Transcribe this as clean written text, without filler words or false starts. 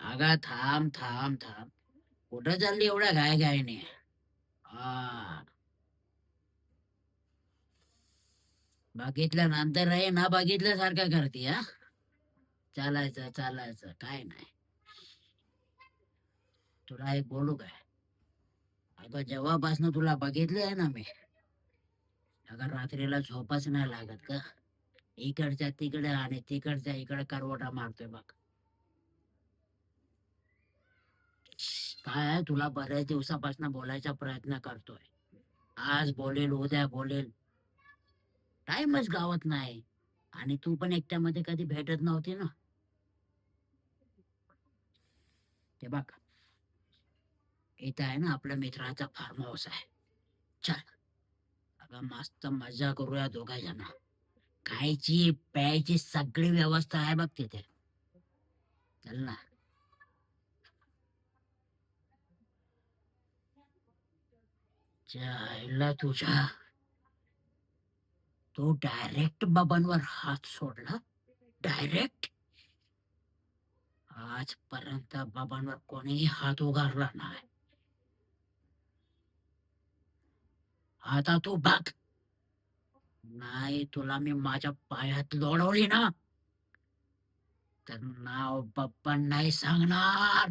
अगं थांब थांब थांब. कुठं चालली एवढ्या घाय घाईने? हा, बघितल्यानंतर रे ना बघितल्यासारखं करते हा. चालायचं चालायचं काय नाही. तुला एक बोलू काय? अगं जेव्हापासनं तुला बघितले आहे ना मी, अगं रात्रीला झोपच नाही लागत का? इकडच्या तिकडे आणि तिकडच्या इकडे करवटा मारतोय बघ. काय आहे, तुला बऱ्याच दिवसापासून बोलायचा प्रयत्न करतोय. आज बोलेल उद्या बोलेल, टाइमच गावत नाही. आणि तू पण एकट्यामध्ये कधी भेटत नव्हती ना. ते बघ, इथं आहे ना आपल्या मित्राचा फार्म हाऊस आहे. चल, अगं मस्त मजा करूया दोघा जण. खायची प्यायची सगळी व्यवस्था आहे बघ तिथे. चल ना. जायला तुझ्या, तू डायरेक्ट बाबांवर हात सोडला. डायरेक्ट. आजपर्यंत बाबांवर कोणीही हात उगारला नाही. आता तू बघ, नाही तुला मी माझ्या पायात लोळवली ना, तर नाव बाप्पा नाही सांगणार.